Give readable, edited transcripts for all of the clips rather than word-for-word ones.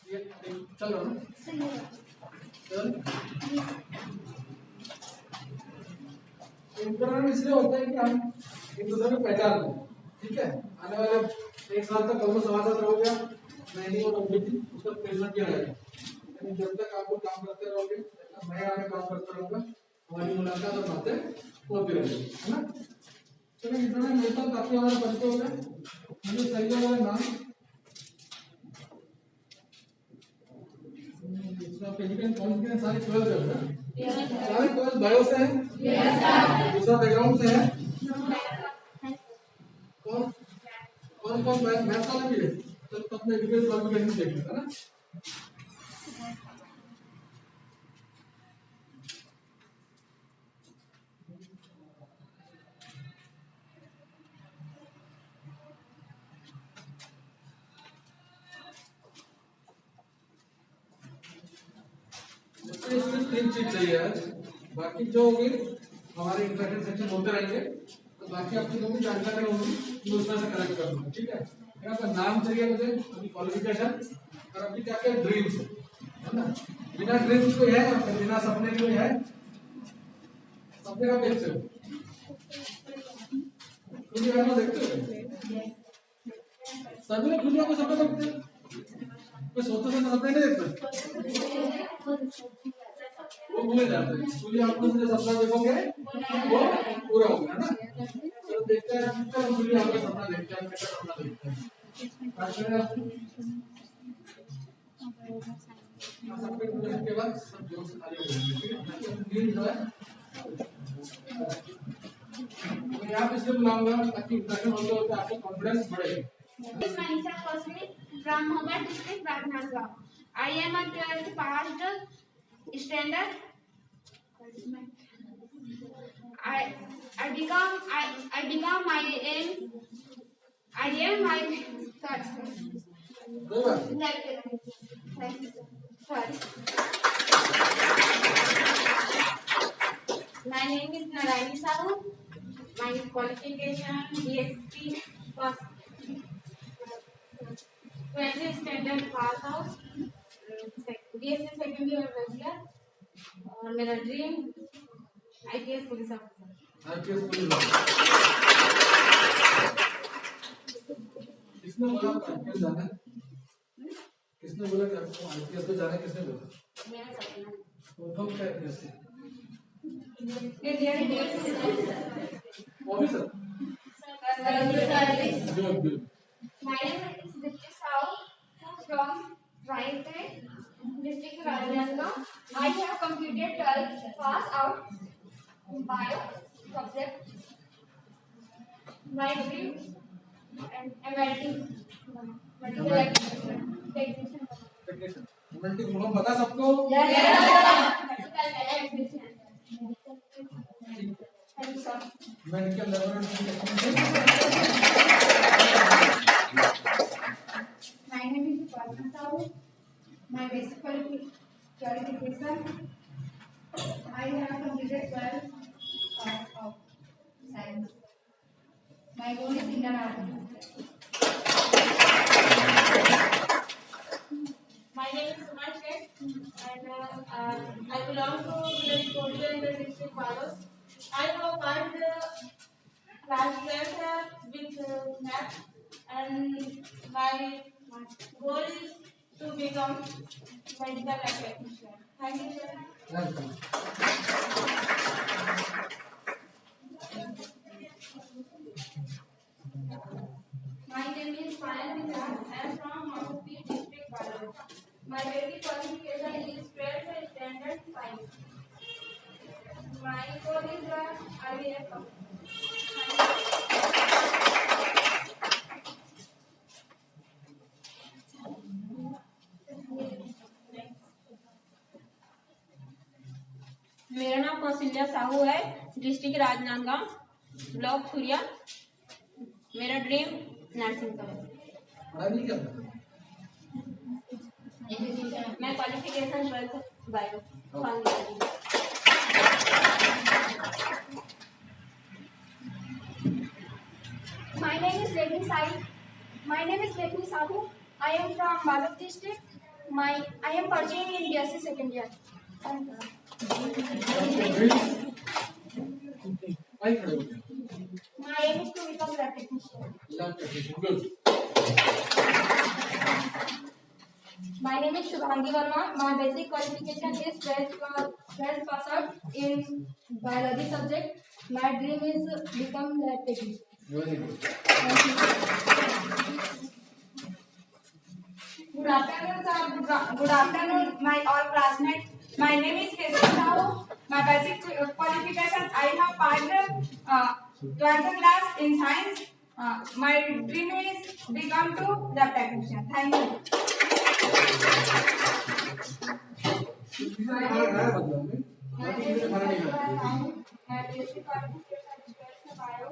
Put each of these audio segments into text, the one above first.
ये चल रहा ना, चल। इंटरनल इसलिए होता है कि हम एक दूसरे को पहचान लें, ठीक है। आने वाले एक साल तक दोनों समाज रहोगे, नहीं और ओबीटी उसका प्रेरणा किया जाएगा। लेकिन जब तक आप लोग काम करते रहोगे, मैं आगे काम करता रहूंगा, हमारी मुलाकात और बातें होती रहेगी, है ना। चलिए इंटरनल मिलता हूँ, काफी हमारे परिचय हो गए। मुझे सही वाला नाम फिजिकल कौन सारे 12 है ना, सारे 12 बायो से है, दूसरा बैकग्राउंड से है, कौन कौन कौन मैथ्स वाला भी है। तो तब मैं डिटेल्स बात में देख लेता ना। सिर्फ 3 चीज चाहिए आज, बाकी जो होगी हमारे इंटरेक्शन सेक्शन होते रहेंगे, तो बाकी आपकी जो भी जानकारी होगी वो उसमें से कलेक्ट कर लूंगा, ठीक है। आपका नाम चाहिए मुझे, अपनी क्वालिफिकेशन और अपनी क्या क्या ड्रीम्स है ना। बिना ड्रीम्स कोई है, बिना सपने कोई है, सपने का देखते हो खुली आंखों देखते हो, सभी लोग खुली आंखों सपने देखते हैं, कोई सोते समय सपने नहीं देखते, वो भूल जाते हैं। खुली आंखों से जो सपना देखोगे वो पूरा होगा, है ना। चलो देखते हैं हम खुली आंखों सपना देखते हैं, कैसा सपना देखते हैं। सपने देखने के बाद सब जोर से ताली बजाएंगे, ठीक है। मैं यहाँ पे इसलिए बुलाऊंगा ताकि इंटरेक्शन होते होते आपको कॉन्फिडेंस बढ़े। Manisha Cosme from Moga district, Rajnandgaon. I am a 12th passed standard. I become my aim. I am my sorry. My name is Narayani Sahu. My qualification DSP first 20th standard pass out. BSc second year regular. और मेरा dream IPS police officer. IPS police किसने बोला आपको IPS जाना है? किसने बोला कि आपको IPS पे जाना है? किसने बोला? मेरा सपना है। वो कब क्या IPS से? Indian officer. Good. My name is Dipti Sahu from Raipur district, Rajnandgaon. I have completed 12th pass out bio subject. My dream and medical technician. Romantic मोहम पता सबको? Medical My name is Parna Sahu. My basic qualification, I have completed 12 of science. My goal is Indian Army. My name is Kumar Sheikh and I belong to village Kotiya district, Balos. I have passed class 12 with math and my goal is to become medical technician. Thank you, sir. Welcome. My name is Payal Vikas. I am from Mahupi district, Balos. My basic qualification is 12th standard science. My goal is IVF. मेरा नाम कौशल्या साहू है, district Rajnandgaon, block Surya. मेरा dream nursing का है। मैं qualification 12th bio. My name is Lekhi Sai. My name is Lekhi Sahu. I am from Balot district. I am pursuing in BSc second year. भाई खड़े हो गए। My aim is to become lab technician. Lab technician good. My name is Shubhangi Verma. My basic qualification is 12th pass out in biology subject. My dream is become lab technician. Very good. Good afternoon, sir. Good afternoon, my all classmates. My name is Keshav Sahu. My basic qualification, I have passed 12th class in science. My dream is become to lab technician. Thank you. खाना खाया बदला में बाकी किसी ने खाना नहीं खाया। My basic qualification is 12th bio.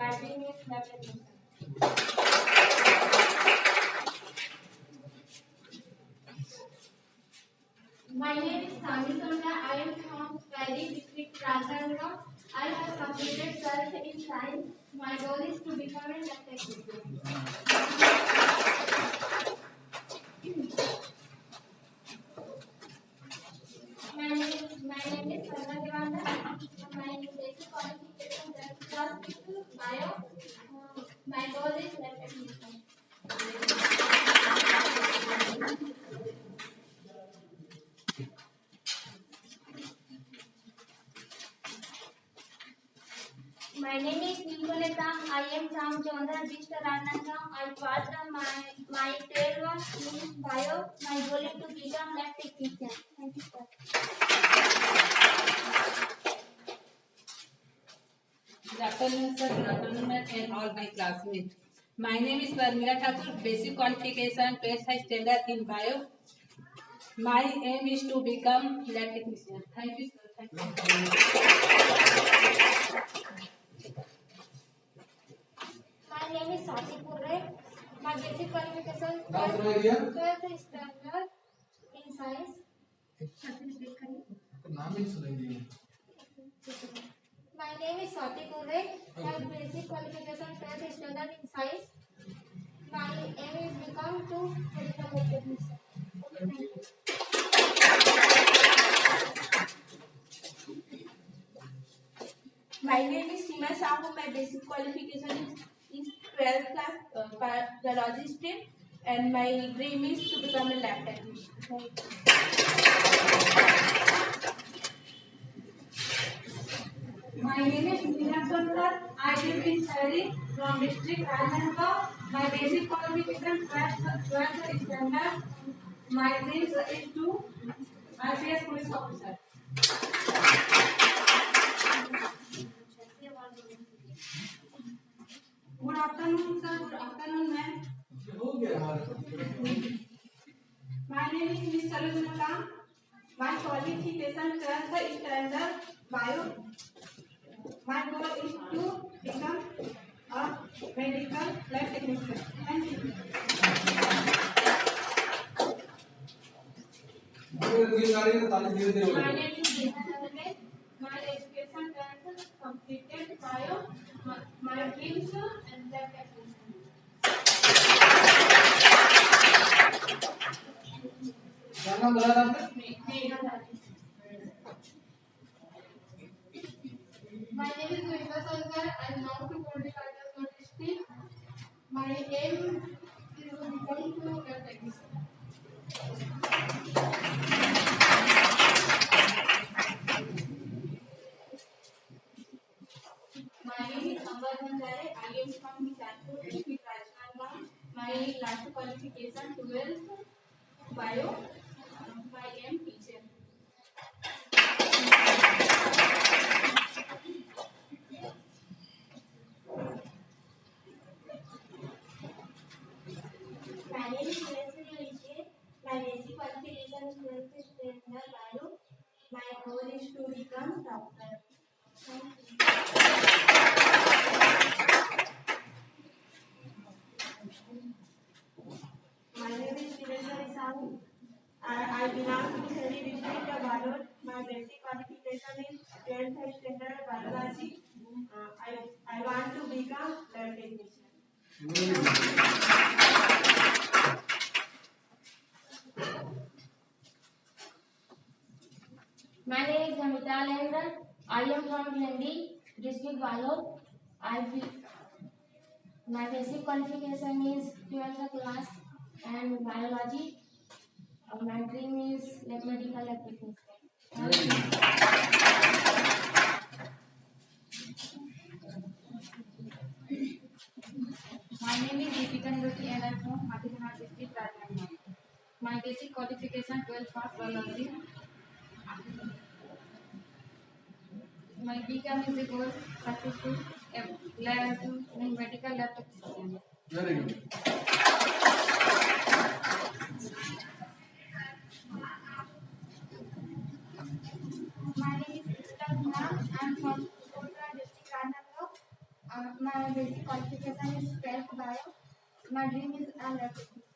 My dream is lab technician. My name is Tani Sonda. I am from Kairi district, Rajasthan. I have completed 12th in science. My goal is to become a lab technician. My name is Sarna Devanda. My basic qualification is bio. My goal is lab technician. My name is Nilkoleta. I am from Jondra district, Rajasthan. I passed my 12th in bio. My goal is to become lab technician. Thank you, sir. Good afternoon, sir. Good afternoon, ma'am, and all my classmates. My name is Parmila Thakur. Basic qualification 12th standard in bio. My aim is to become lab technician. Thank you, sir. Thank you. My name is Sati Purre. My basic qualification नाम सुनाई दिया? 12th standard in science. नाम ही सुनाई दिया। My name is Sati Purre. My basic qualification 12th standard in science. My aim is become to medical technician. Thank you. My name is Seema Sahu. My basic qualification is 12th class biology stream, and my dream is to become a lab technician. My name is Meena Sonkar. I live in Sari from district Rajasthan. My basic qualification 12th standard. My dream is to IPS police officer. Good afternoon, sir. Good afternoon, ma'am. हो गया हमारा। My name is Ms. Sarojana Kam. My qualification 12th standard bio. My goal is to become a medical lab technician. Thank you. नींद आ रही है तो ताली धीरे-धीरे My बोलो। name is Neha Nagare. My education 12th completed bio. My dreams and lab technician. क्या नाम बताया था आपने? Neha Nagare. My name is Vinita Sankar. I belong to Rajasthan district. My aim is to become to lab technician. My name is Amber Bhandare. I am from Bijapur district, Rajasthan. My last qualification 12th bio. My aim teacher. My name is Leslie Rishi. My basic qualification is 12th standard bio. My goal is to become doctor. Thank you. My name is Shivendra Sahu. I belong to Sari district of Balot. My basic qualification is 12th standard biology. I want to become lab technician. My name is Namita Lendran. I am from Lendi, district Balod. My basic qualification is 12th class and biology. My dream is medical application. My name is Deepika Niroti and I am from Hathirana district, Rajasthan. My basic qualification 12th class biology. My BCom is a goal successful medical lab technician. Very good. My name is Krishna Kumar. I am from Kotra district, Rajasthan. My basic qualification is 12th bio. My dream is a lab technician.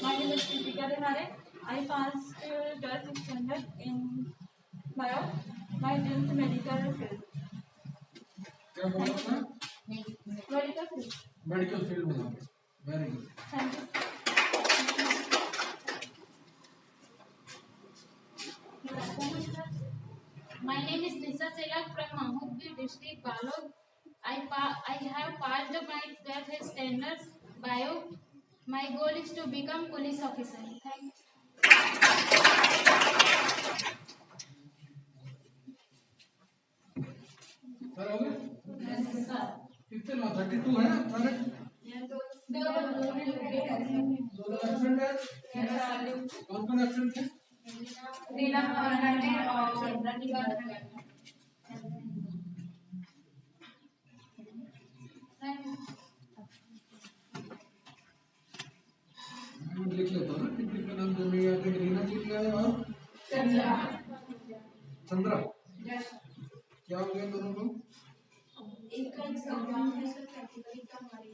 My name is Deepika Devare. I passed 12th standard in bio. My dream is medical field. क्या बोला था? Medical field. Medical field में जाओगे. Very good. Thank you. My name is Nisha Selak from Mahmoodpur district, Balod. I have passed my 12th standards bio. My goal is to become police officer. Thank you. Sir हो गए? कितने लोग 32 है ना सारे? दो एब्सेंट है? कौन एब्सेंट है? रीना और रणवीर और मैं लिख लेता हूँ ना किसी का नाम जो नहीं याद है. रीना जी क्या है और चंद्रा. क्या हो गया दोनों को? एक का एग्जाम है सर, कैटेगरी का हमारे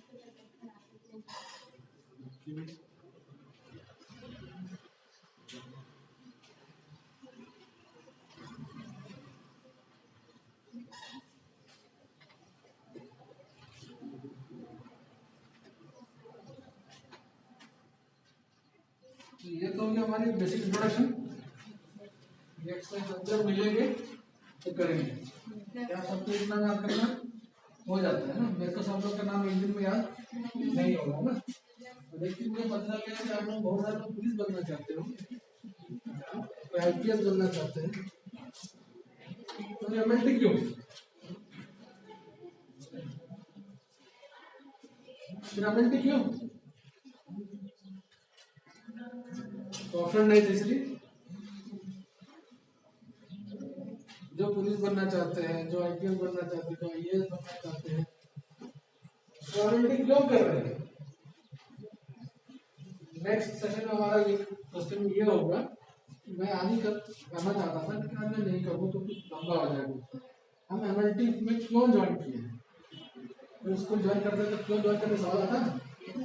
ये तो होगी हमारी बेसिक इंट्रोडक्शन. नेक्स्ट टाइम जब मिलेंगे तो करेंगे. क्या सबको इतना याद करना हो जाता है ना? मेरे को सब लोग का नाम एक दिन में याद नहीं होगा ना. तो देखिए मुझे पता चल गया कि आप लोग बहुत सारे लोग पुलिस बनना चाहते हो, तो आईपीएस बनना चाहते हैं. तो एमएलटी क्यों? एमएलटी क्यों? तो ऑप्शन नहीं थे इसलिए. जो पुलिस बनना चाहते हैं, जो आईपीएस बनना चाहते हैं, जो आईएएस बनना चाहते हैं, तो एमएलटी क्यों कर रहे हैं? नेक्स्ट सेशन में हमारा ये क्वेश्चन ये होगा. मैं आज ही करना चाहता था लेकिन आज मैं नहीं करूँगा तो कुछ लंबा हो जाएगा. हम एमएलटी में क्यों ज्वाइन किए हैं? तो उसको ज्वाइन करते तो क्यों ज्वाइन करने सवाल आता है.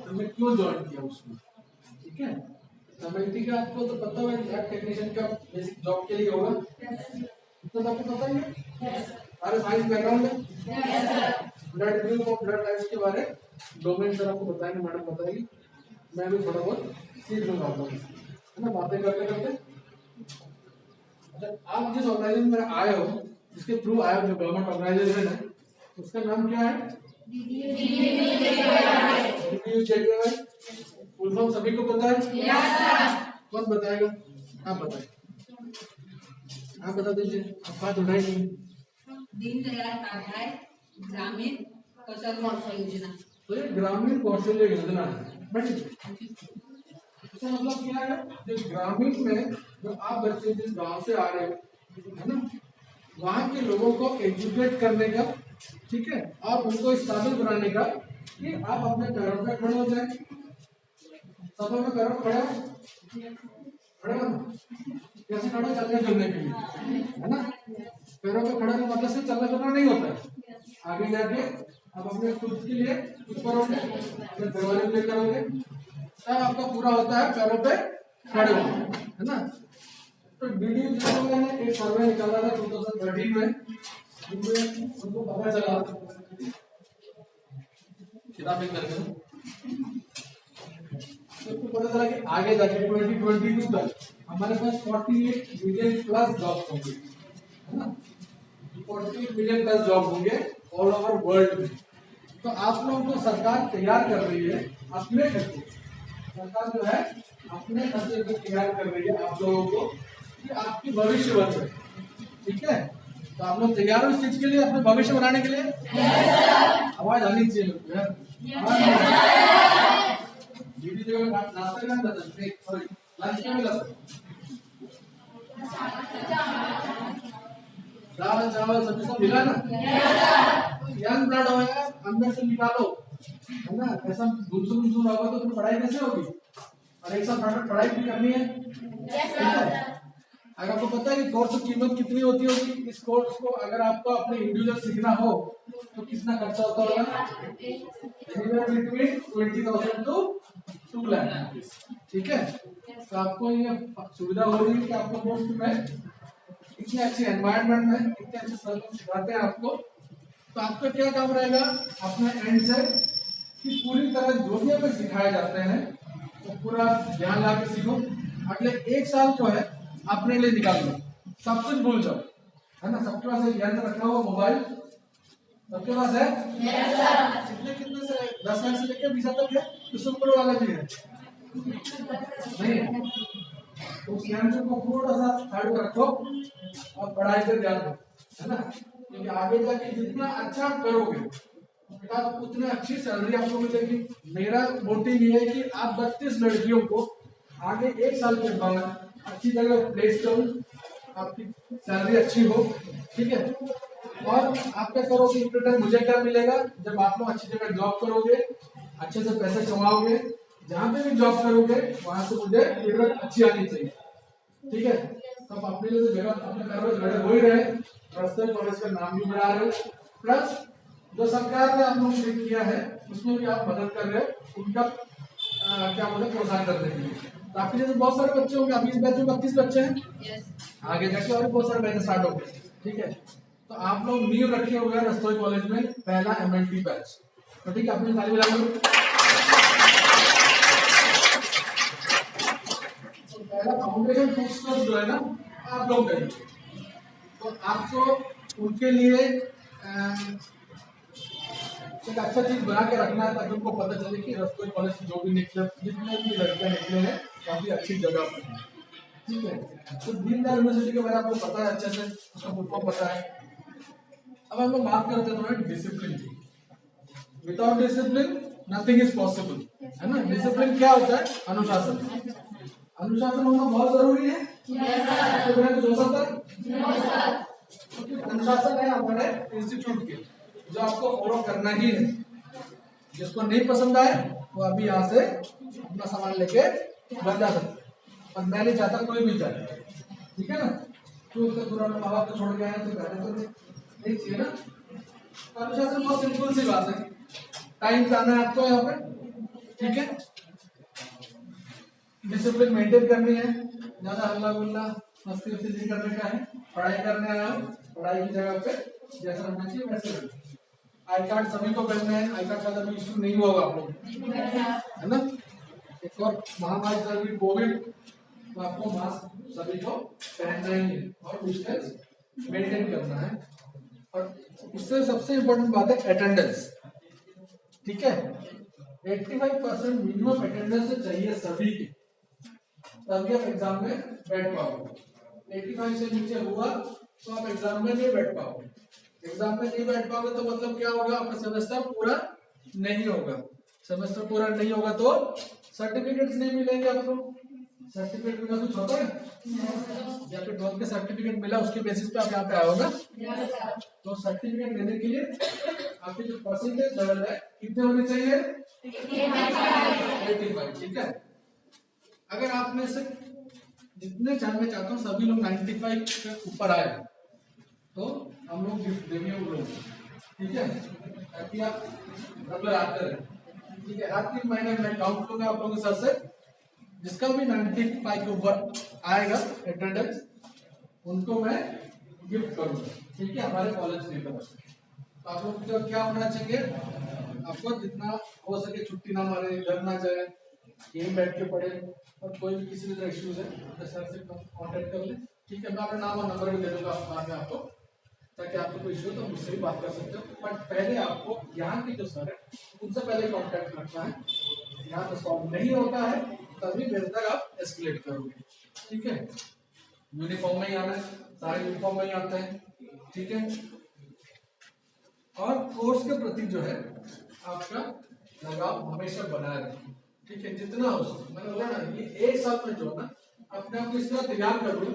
हमने क्यों ज्वाइन किया उसमें. ठीक है. एमएलटी का आपको तो पता है लैब टेक्नीशियन का बेसिक जॉब के लिए होगा. तो आपको पता ही है. अरे साइंस बैकग्राउंड है. ब्लड ग्रुप और ब्लड टाइप्स के बारे डोमेन सर आपको बताएंगे, मैडम बताएगी. मैं भी थोड़ा बहुत सीख लूंगा आप लोगों से, है ना, बातें करते करते. आप जिस ऑर्गेनाइजेशन में आए हो, जिसके थ्रू आए हो, जो गवर्नमेंट ऑर्गेनाइजेशन है, उसका नाम क्या है? फुल फॉर्म सभी को पता है? कौन बताएगा? आप बताएं. आप बता दीजिए. आप बात उठाई नहीं. दीनदयाल उपाध्याय ग्रामीण कौशल योजना. तो ये ग्रामीण कौशल्य योजना है. इसका मतलब क्या है? जो ग्रामीण में जो आप बच्चे जिस गांव से आ रहे हो, है ना, वहाँ के लोगों को एजुकेट करने का, ठीक है, और उनको इस काबिल बनाने का कि आप अपने पैरों पे खड़े हो जाए. सब में पैरों खड़े हो कैसे खड़े? चलने फिरने के लिए, है ना. पैरों पे खड़े मतलब से चलना फिरना नहीं होता है. आगे जाके आप अपने खुद के लिए कुछ करोगे, अपने परिवार के लिए करोगे, तब आपका पूरा होता है पैरों पे खड़े होना, है ना. तो डीडी ने एक सर्वे निकाला था 2013 में, जिसमें उनको पता चला किताब करके सबको पता चला कि आगे जाके 2022 तक हमारे पास 48 मिलियन प्लस जॉब्स होंगे, है ना, 48 मिलियन प्लस जॉब होंगे ऑल ओवर वर्ल्ड में। तो आप लोगों को सरकार तैयार कर रही है अपने खर्चे, सरकार जो है अपने खर्चे को तैयार कर रही है आप लोगों को कि आपकी भविष्य बन रहे, ठीक है। तो आप लोग तैयार हो इस चीज के लिए, अपने भविष्य बनाने के लिए? आवाज आनी चाहिए लोग यार। दीदी जो नाश्ता का सॉरी लंच क्या मिला? दाल चावल सब्जी सब मिला ना? यंग ब्लड हो यार, अंदर से निकालो, है ना। ऐसा गुमसुम होगा तो तुम्हें पढ़ाई कैसे होगी? और एक साथ पढ़ाई भी करनी है। अगर आपको पता है कि कोर्स की कीमत कितनी होती होगी, इस कोर्स को अगर आपको अपने इंडिविजुअल सीखना हो तो कितना खर्चा होता होगा? बिटवीन 20,000 to 2 लाख, ठीक है। तो आपको ये सुविधा हो रही है कि आपको मुफ्त में इतने अच्छे एनवायरनमेंट में इतने अच्छे सर सिखाते हैं आपको। तो आपका क्या काम रहेगा अपने एंड से कि पूरी तरह जो भी हमें सिखाए जाते हैं वो पूरा ध्यान ला के सीखो। अगले 1 साल जो है अपने लिए निकाल लो, सब कुछ भूल जाओ, है ना। सबके पास एक यंत्र रखा हुआ मोबाइल, सबके पास है? कितने से 10 लाख से लेकर 20 तक है, उससे ऊपर वाला भी है नहीं है। तो उस यंत्र को थोड़ा सा साइड में रखो और पढ़ाई पे ध्यान दो, है ना। क्योंकि आगे जाके जितना अच्छा करोगे बेटा उतनी अच्छी सैलरी आपको मिलेगी। मेरा मोटिव ये है कि आप 32 लड़कियों को आगे 1 साल के बाद अच्छी जगह प्लेस करूं, आपकी सैलरी अच्छी हो, ठीक है। और आप क्या करोगे इन रिटर्न मुझे क्या मिलेगा? जब आप लोग अच्छी जगह जॉब करोगे, अच्छे से पैसे कमाओगे, जहां पे भी जॉब करोगे वहां से मुझे रिटर्न अच्छी आनी चाहिए, ठीक है। तब अपने लिए तो जगह अपने पैरों जगह हो ही रहे, रस्ते कॉलेज का नाम भी बढ़ा रहे हो, प्लस जो सरकार ने आप लोगों को किया है उसमें भी आप मदद कर रहे हो उनका क्या बोलते हैं प्रोत्साहन करने के लिए। तो आपके जैसे बहुत सारे बच्चे होंगे, अभी इस बैच में 32 बच्चे हैं, आगे जाके और भी बहुत सारे बैच स्टार्ट होंगे, ठीक है। तो आप लोग नींव रखे हुए हैं रस्तोई कॉलेज में पहला MLT बैच, तो ठीक है अपनी ताली बजा लो। तो पहला फाउंडेशन कोर्स जो है ना आप लोग करेंगे, तो आपको उनके लिए एक अच्छा चीज बना के रखना है ताकि उनको पता चले कि रस्तोई कॉलेज से जो भी निकले, जितने भी लड़कियां निकले हैं काफी अच्छी जगह पर, ठीक है। तो दीनदयाल यूनिवर्सिटी के बारे में आपको पता है अच्छे से, उसका फुल पता है। अब हम लोग बात करते हैं थोड़ा डिसिप्लिन की। Without discipline nothing is possible, है ना। डिसिप्लिन क्या होता है? अनुशासन। अनुशासन होना बहुत जरूरी है, तो बिना कुछ हो सकता है? अनुशासन है हमारे इंस्टीट्यूट के जो आपको फॉलो करना ही है। जिसको नहीं पसंद आए वो अभी यहाँ से अपना सामान लेके बन जा सकते, और मैं नहीं चाहता कोई भी जाए, ठीक है ना। तो उसका पुराना माँ बाप को छोड़ के आए तो पहले तो नहीं चाहिए ना। अनुशासन बहुत सिंपल सी बात है, टाइम पे आना है आपको यहाँ पे, ठीक है। डिसिप्लिन मेंटेन करनी है, ज्यादा हल्ला गुल्ला मस्ती वस्ती नहीं करने का है। पढ़ाई करने आया हो, पढ़ाई की जगह पे जैसा रहना चाहिए वैसे रहना। आई कार्ड सभी को पहनना है, आई कार्ड का कभी इशू नहीं होगा आप लोग, है ना। एक और महामारी चल रही कोविड, तो आपको मास्क सभी को पहनना ही है और डिस्टेंस मेंटेन करना है। और उससे सबसे इम्पोर्टेंट बात है अटेंडेंस, ठीक है। 85% मिनिमम अटेंडेंस चाहिए सभी की, तभी आप एग्जाम में बैठ पाओगे। 85 से नीचे हुआ तो आप एग्जाम में नहीं बैठ पाओगे। एग्जाम में नहीं बैठ पाओगे तो मतलब क्या होगा? आपका सेमेस्टर पूरा नहीं होगा। सेमेस्टर पूरा नहीं होगा तो सर्टिफिकेट्स नहीं मिलेंगे आपको। सर्टिफिकेट में कुछ होता है या फिर 12th के सर्टिफिकेट मिला उसके बेसिस पे आप यहाँ पे आओगे। तो सर्टिफिकेट लेने के लिए आपके जो परसेंटेज लेवल है कितने होने चाहिए? 85, ठीक है। अगर आप में से जितने मैं चाहता हूँ सभी लोग 95 के ऊपर आए तो हम लोग गिफ्ट देंगे वो लोग, ठीक है, ताकि आप रेगुलर आते रहे, ठीक है। हर 3 महीने में काउंट करूंगा आप लोगों के साथ से, जिसका भी 95 के ऊपर आएगा अटेंडेंस उनको मैं गिफ्ट करूंगा, ठीक है, हमारे कॉलेज की तरफ से। तो आप लोग को क्या होना चाहिए? आपको जितना हो सके छुट्टी ना मारे, घर ना जाए, यहीं बैठ के पढ़े, और कोई भी किसी भी तरह इश्यूज है तो सर से कॉन्टेक्ट कर ले, ठीक है। मैं अपना नाम और नंबर भी दे दूंगा बाद में आपको, ताकि आपको कोई इशू तो मुझसे भी बात कर सकते हो। बट पहले आपको यहाँ के जो सर है उनसे पहले कॉन्टैक्ट रखना है। यहाँ पर सॉल्व नहीं होता है तभी मेरे तक आप एस्केलेट करोगे, ठीक है। यूनिफॉर्म में ही आना है, सारे यूनिफॉर्म में ही आते हैं, ठीक है। और कोर्स के प्रति जो है आपका लगाव हमेशा बनाए रखें, ठीक है, जितना हो सके। मैंने बोला ना, ये एक साल में जो है ना अपने आप को इस तरह तैयार कर लो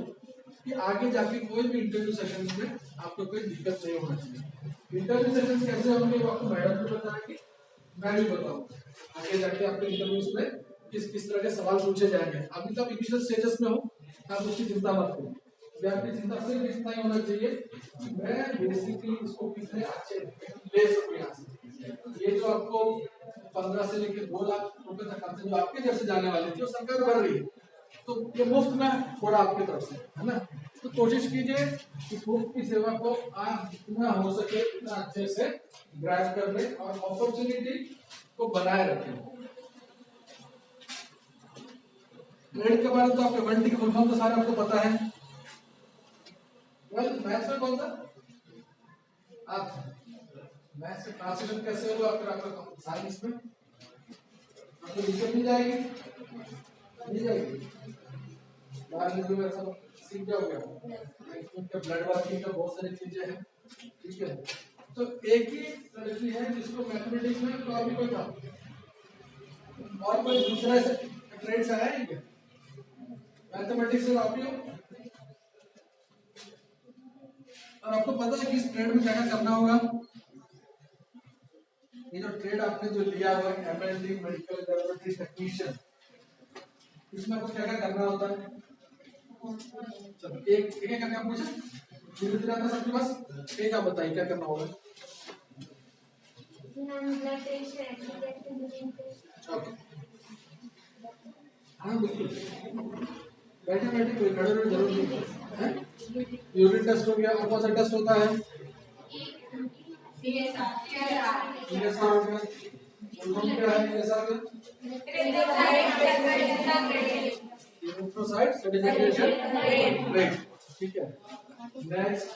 कि आगे जाके कोई भी इंटरव्यू सेशन में आपको कोई दिक्कत नहीं होना चाहिए। इंटरव्यू सेशन कैसे होंगे वो आपको मैडम भी बताएंगे, मैं भी बताऊंगा। आगे जाके आपके इंटरव्यूज में किस किस तरह के सवाल पूछे जाएंगे। अभी तो आप इनिशियल स्टेजेस में हो, आप उसकी चिंता मत करो। आपकी चिंता सिर्फ इतना ही होना चाहिए कि मैं बेसिकली इसको कितने अच्छे ले सकूं यहाँ से। ये जो आपको 15 से लेकर 2 लाख रुपए तक खर्चे जो आपके जैसे जाने वाले थे वो सरकार भर रही है, तो ये मुफ्त में थोड़ा आपकी तरफ से है ना। तो कोशिश कीजिए कि मुफ्त की सेवा को आप जितना हो सके उतना अच्छे से ग्रैब कर लें और अपॉर्चुनिटी को बनाए रखें। ट्रेड के बारे में तो आपके 1T की फुल फॉर्म तो सारे आपको पता है। मैथ्स में कौन था आप? मैथ्स से ट्रांसलेशन कैसे होगा फिर आपका साइंस में आपको दिक्कत नहीं जाएगी, नहीं जाएगी। बाहर में सब सीख जाओगे। ब्लड वर्किंग का बहुत सारी चीजें हैं, ठीक है। तो एक ही लड़की है जिसको मैथमेटिक्स में तो अभी कोई था, और कोई दूसरा ट्रेड से आया क्या मैथमेटिक्स से? आप ही हो। और आपको पता है कि इस ट्रेड में क्या क्या करना होगा? ये जो ट्रेड आपने जो लिया हुआ है MLD मेडिकल लैबोरेटरी टेक्नीशियन, इसमें आपको क्या क्या करना होता है? चलो एक एक करके आप पूछे, धीरे धीरे आता सबके पास। एक आप बताइए क्या करना होगा? ओके, हाँ बिल्कुल, बैठे बैठे कोई खड़े रहने जरूर नहीं है। यूरिन टेस्ट हो गया, और कौन सा टेस्ट होता है? CSR हो गया, क्या है CSR में? यूरोसाइट सर्टिफिकेशन रेट, ठीक है। नेक्स्ट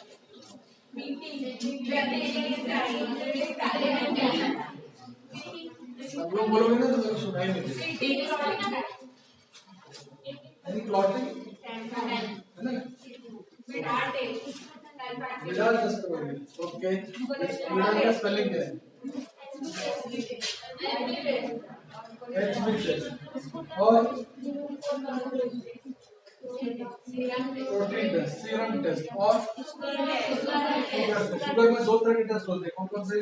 सब लोग बोलोगे ना तो मेरे को सुनाई नहीं देगा। क्लॉटिंग है ना, विदाउट टेस्ट करोगे, ओके। विदाउट का स्पेलिंग क्या है? और प्रोटीन टेस्ट, सीरम टेस्ट, और शुगर में 2 तरह के टेस्ट होते हैं, कौन कौन से?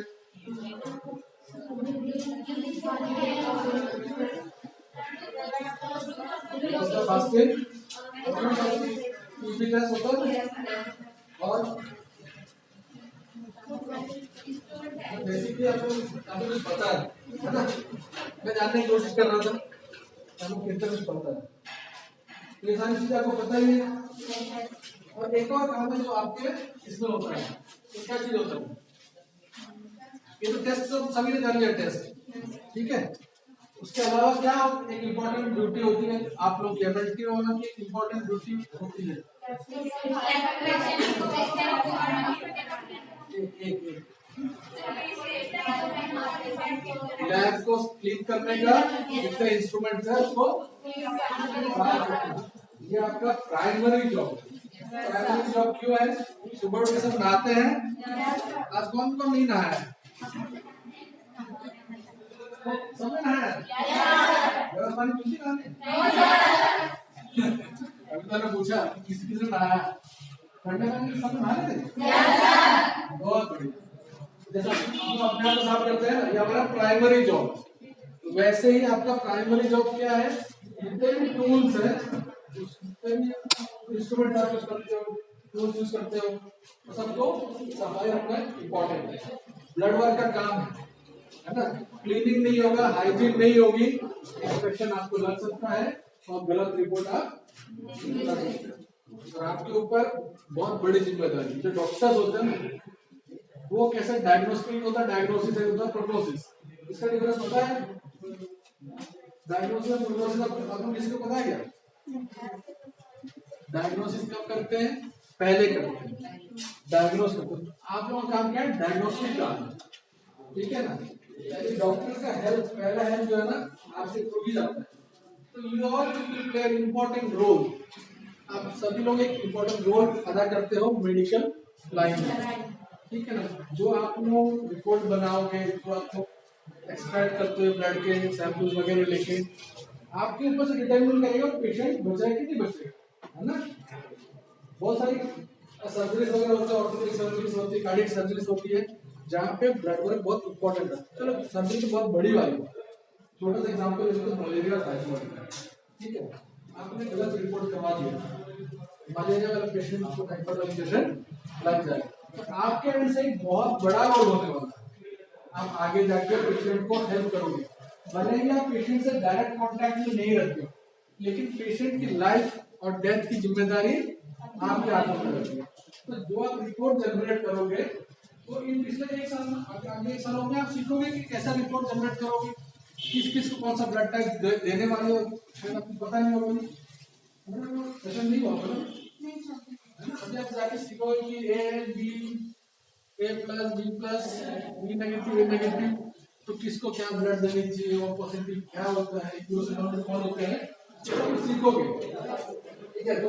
फास्टिंग टेस्ट होता है, और बेसिकली आपको कुछ पता है ना, मैं जानने की कोशिश कर रहा था आपको कितना कुछ पता है, ये सारी चीजें आपको पता ही है। और एक और काम है जो आपके इसमें होता है, तो क्या चीज होता है? ये तो टेस्ट तो सभी ने कर लिया टेस्ट, ठीक है। उसके अलावा क्या एक इम्पोर्टेंट ड्यूटी होती है आप लोग की, एमएलटी होना की एक इम्पोर्टेंट ड्यूटी होती है। लैब को क्लीन करने का जितने इंस्ट्रूमेंट है उसको, ये आपका प्राइमरी जॉब। प्राइमरी जॉब क्यों है? सुबह उठ के सब नहाते हैं, आज कौन कौन नहीं नहाया है? सबने नहाया है? गर्म पानी पीती नहाने? अभी तो मैंने पूछा किसी किसी ने नहाया, ठंडे पानी सब नहा लेते? बहुत बढ़िया। जैसा हम अपने आप को साफ करते हैं ना, ये हमारा प्राइमरी जॉब। वैसे ही आपका प्राइमरी जॉब क्या है? जितने भी टूल्स है, जितने भी इंस्ट्रूमेंट आप यूज करते हो, टूल्स यूज करते हो, तो सबको सफाई रखना इम्पोर्टेंट है। ब्लड वर्क का काम है ना, क्लीनिंग नहीं होगा, हाइजीन नहीं होगी, इंफेक्शन आपको लग सकता है और गलत रिपोर्ट आप कर सकते हो। और आपके ऊपर बहुत बड़ी जिम्मेदारी, जो डॉक्टर्स होते हैं ना, वो कैसे डायग्नोस्टिक होता है, डायग्नोसिस होता है, प्रोग्नोसिस, इसका डिफरेंस होता है। डायग्नोसिस और प्रोग्नोसिस आपको किसी को पता है क्या? डायग्नोसिस कब करते हैं? पहले करते हैं, डायग्नोस करते हैं। आप लोगों का काम क्या है? डायग्नोस्टिक का, ठीक है ना? यानी डॉक्टर का हेल्प, पहला हेल्प जो है ना आपसे प्रूव ही जाता है। तो you all will play an important role, आप सभी लोग एक इम्पोर्टेंट रोल अदा करते हो मेडिकल लाइन में, ठीक है ना? जो आप लोग रिपोर्ट बनाओगे, जो आप लोग एक्सट्रैक्ट करते हो ब्लड के सैंपल्स वगैरह लेके, आपके ऊपर से डिटरमिन करेगा पेशेंट बचेगा कि नहीं बचेगा, है ना? बहुत सारी सर्जरीज वगैरह होती है, ऑर्थोपेडिक सर्जरीज होती है, कार्डियक सर्जरीज होती है, जहाँ पे ब्लड वर्क बहुत इंपॉर्टेंट है। चलो सर्जरी तो बहुत बड़ी वाली है, छोटा सा एग्जांपल ले लो, मलेरिया टाइफाइड, ठीक है? आपने गलत रिपोर्ट करवा दिया, मलेरिया वाला पेशेंट आपको टाइफाइड वाला पेशेंट लग जाए, तो आपके एंड से एक बहुत बड़ा रोल होने वाला है। आप आगे जाके पेशेंट को हेल्प करोगे, भले ही आप पेशेंट से डायरेक्ट कॉन्टैक्ट में नहीं रहते हो, लेकिन पेशेंट की लाइफ और डेथ की जिम्मेदारी आपके हाथों में रहती है। तो जो आप रिपोर्ट जनरेट करोगे, तो इन पिछले एक साल में, आगे एक सालों में आप सीखोगे कि कैसा रिपोर्ट जनरेट करोगे, किस किस को कौन सा ब्लड टाइप देने वाले हो, शायद आपको पता नहीं होगा, सेशन नहीं होगा ना, अभी आप जाके सीखोगे कि A B, A plus B plus, B negative A negative, तो किसको क्या ब्लड देनी चाहिए, और पॉजिटिव क्या होता है, कौन होते हैं, तो सीखोगे, ठीक है? तो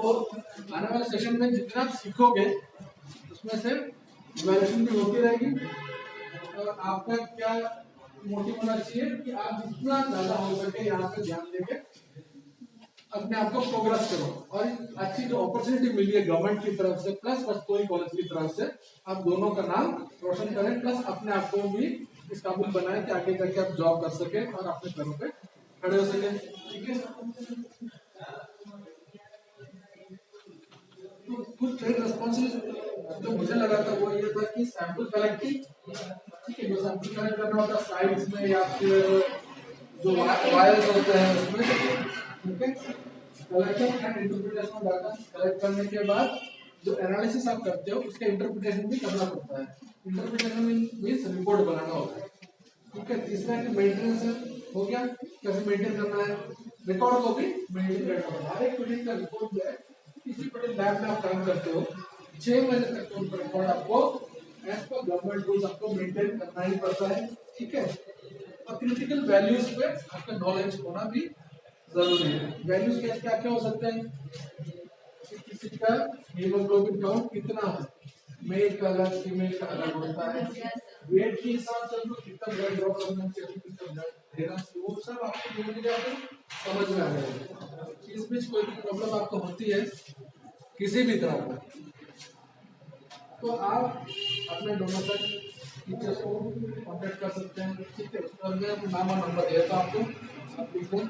आने वाले सेशन में जितना आप सीखोगे उसमें से इवैल्यूएशन भी होती रहेगी, और आपका क्या मोटिव होना चाहिए कि आप जितना ज्यादा हो सके यहाँ पे ध्यान देके अपने आप को प्रोग्रेस करो, और अच्छी जो अपॉर्चुनिटी मिली है गवर्नमेंट की तरफ से प्लस रस्तोई कॉलेज की तरफ से, आप दोनों का नाम रोशन करें, प्लस अपने आप को भी इस काबिल बनाएं कि आगे जाके आप जॉब कर सके और अपने पैरों पे खड़े हो सके, ठीक है? तो कुछ रिस्पॉन्सिबिलिटी जो मुझे लगा था वो ये था कि सैंपल कलेक्टिंग, ठीक है, जो सैंपल कलेक्ट करना होता है स्लाइड्स में या फिर जो वायर्स होते हैं उसमें, ठीक है? Collection and interpretation of data collect करने के बाद जो एनालिसिस आप करते हो उसका इंटरप्रिटेशन भी करना पड़ता है। इंटरप्रिटेशन मींस रिपोर्ट बनाना होता है, ठीक है? तीसरा कि मेंटेनेंस हो गया, कैसे मेंटेन करना है, रिकॉर्ड को भी मेंटेन करना है। हर एक पेशेंट का रिपोर्ट जो है, किसी बड़े लैब में आप काम करते हो, 6 महीने तक उनका रिकॉर्ड आपको एज पर गवर्नमेंट रूल्स आपको मेंटेन करना ही पड़ता है, ठीक है? और क्रिटिकल वैल्यूज पे आपका नॉलेज होना भी जरूरी है। वैल्यूज क्या क्या हो सकते हैं, किसी का हीमोग्लोबिन काउंट कितना है, मेल का अलग फीमेल का अलग होता है, वेट के हिसाब से हमको कितना ब्लड ड्रॉ करना चाहिए, कितना ब्लड देना चाहिए, वो सब आपको धीरे धीरे आपको समझ में आ जाएगा। इस बीच कोई भी प्रॉब्लम आपको होती है किसी भी तरह का, तो आप अपने डोनेटर टीचर्स को कॉन्टेक्ट कर सकते हैं, ठीक है? उसके बाद मैं अपना नाम और नंबर देता हूँ आपको, आप लिख लें।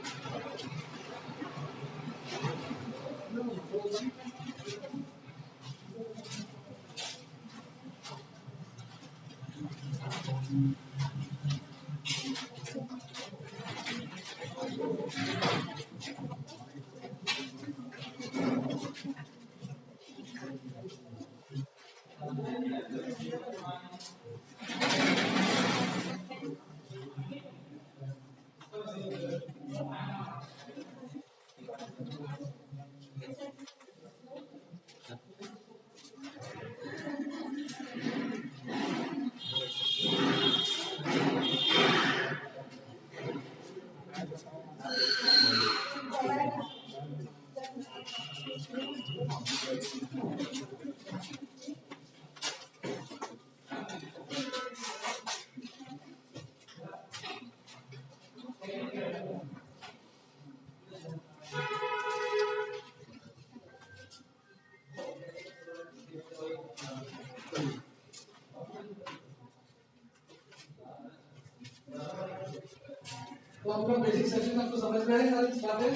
तो आपका बेसिक सेशन आपको समझ में आया सारी बातें,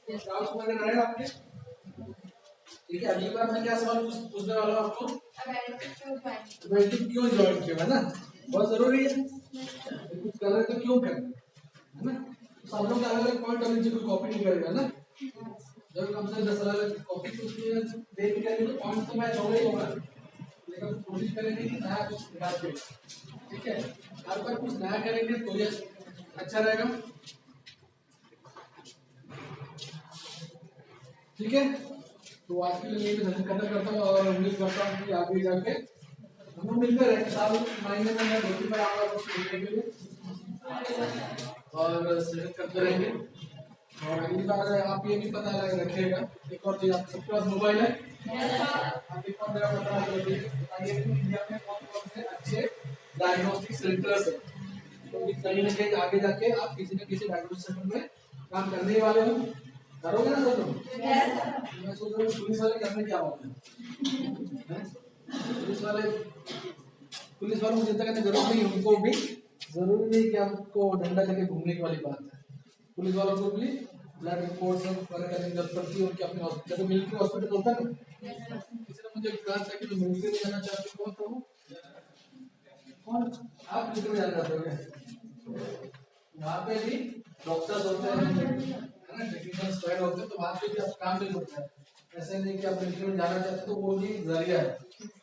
डाउट्स वगैरह रहे आपके, ठीक है? अगली बार मैं क्या सवाल पूछने वाला हूँ आपको, वेल्डिंग क्यों ज्वाइन किया, है ना? बहुत जरूरी है, कुछ कर रहे तो क्यों करें, है ना? सब लोग अलग अलग पॉइंट ऑफ व्यू कॉपी नहीं करेगा ना, जब कम से 10 अलग कॉपी कुछ देख करेंगे तो पॉइंट तो मैच होगा ही होगा, लेकिन कोशिश करेंगे कि नया कुछ निकाल के, ठीक है? हर बार कुछ नया करेंगे तो ये अच्छा रहेगा। ठीक है, तो आज के लिए मैं खत्म करता हूँ और उम्मीद करता हूँ कि आगे जाके हम लोग मिलते रहेंगे। साल महीने में मैं 2-3 बार आऊंगा आपको मिलने के लिए और सेशन करते रहेंगे। और अगली बार आप ये भी पता रखिएगा, एक और चीज, आप सबके पास मोबाइल है, आप एक और मेरा पता बताइए कि इंडिया में कौन कौन से अच्छे डायग्नोस्टिक सेंटर्स है, तो कहीं ना कहीं आगे जाके आप किसी न किसी डायग्नोस्टिक सेंटर में काम करने ही वाले हो। करोगे ना सब लोग? मैं सोच रहा हूँ पुलिस वाले करने क्या होते हैं, पुलिस वालों को चिंता करने की जरूरत नहीं, उनको भी जरूरी नहीं कि आपको डंडा लेके घूमने की वाली बात है। पुलिस वालों को भी ब्लड रिपोर्ट सब करने की जरूरत पड़ती है, उनके अपने हॉस्पिटल, जैसे मिलिट्री हॉस्पिटल होता है ना। किसी ने मुझे कहा था कि मैं मिलिट्री में जाना चाहती हूँ, कौन आप मिलिट्री में जाना चाहते हो? वहाँ पे भी डॉक्टर्स होते हैं, टेक्निकल स्टाइल होते हैं, तो वहाँ पे भी आप काम नहीं करते हैं। ऐसे नहीं कि आप मिलिट्री में जाना चाहते तो वो भी जरिया है।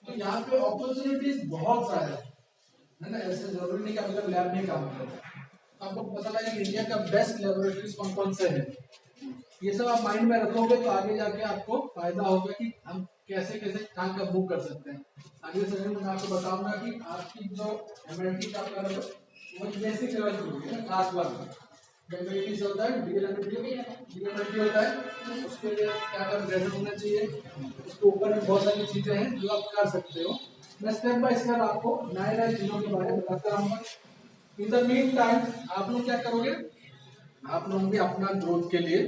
तो यहाँ पे अपॉर्चुनिटीज बहुत सारे है ना, ऐसे जरूरी नहीं कि आप लैब में काम करें। आपको पता लगा कि इंडिया का बेस्ट लेबोरेटरीज कौन कौन से हैं, ये सब आप माइंड में रखोगे तो आगे जाके आपको फायदा होगा कि हम कैसे कैसे काम का बुक कर सकते हैं। आगे सेशन में मैं आपको बताऊंगा कि आपकी जो एमएलटी का कर वो बेसिक लेवल की होगी ना, क्लास 1 एमएलटी से होता है, डीएमएलटी होता है, उसके लिए क्या कर ग्रेजुएट होना चाहिए, उसके ऊपर में बहुत सारी चीजें हैं जो आप कर सकते हो। मैं स्टेप बाय स्टेप आपको नए नए चीजों के बारे में बताता रहूंगा। इन द मीन टाइम आप लोग क्या करोगे, आप लोग भी अपना ग्रोथ के लिए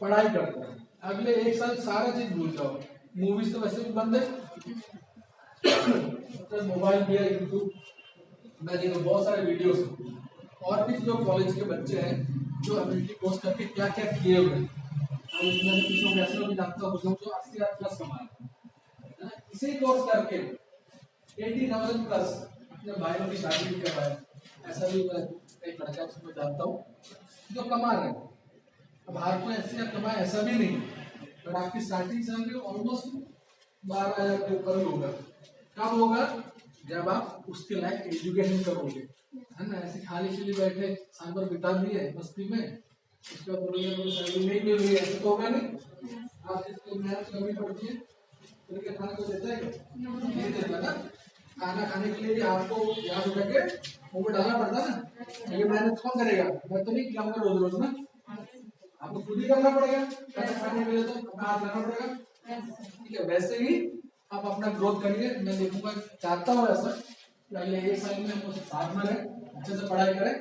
पढ़ाई करते हैं। अगले 1 साल सारा चीज भूल जाओ, मूवीज तो वैसे भी बंद है, तो मोबाइल भी है, यूट्यूब में देखो बहुत सारे वीडियोस, और भी जो कॉलेज के बच्चे हैं जो एमएलटी कोर्स करके क्या क्या किए हुए हैं। अब इसमें कुछ लोग ऐसे लोग जानता हूँ, कुछ लोग जो 80,000 प्लस कमाए हैं इसी कोर्स करके, 80,000 प्लस अपने भाइयों की शादी भी करवाए। ऐसा भी मैं एक लड़का उसमें जानता हूँ जो कमा रहे हैं। अब हर कोई ऐसे कमाए ऐसा भी नहीं, पर आपकी स्टार्टिंग सैलरी ऑलमोस्ट 12,000 के ऊपर ही होगा। कब होगा? जब आप उसके लायक एजुकेशन करोगे, है ना। ऐसे खाली चली बैठे साल भर बिता दिए मस्ती में, उसके बाद बोलोगे मुझे सैलरी नहीं मिल रही है, ऐसा तो होगा नहीं। आप जिसको मेहनत करनी पड़ती है तो खाना को देता है नहीं देता ना। खाना खाने के लिए भी आपको यहाँ से जाके मुंह में डालना पड़ता है ना। ये मेहनत कौन करेगा? मैं तो नहीं खिलाऊंगा रोज रोज ना, आपको खुद ही करना पड़ेगा। पैसा खाने के लिए तो अपना हाथ लाना पड़ेगा, ठीक है। वैसे ही आप अपना ग्रोथ करिए। मैं देखूंगा, चाहता हूँ ऐसा कि अगले 1 साल में हम साथ में रहें, अच्छे से पढ़ाई करें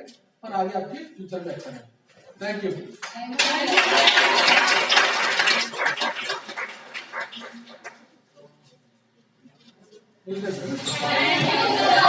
और आगे आपके फ्यूचर में अच्छा करें। Thank you. Thank you.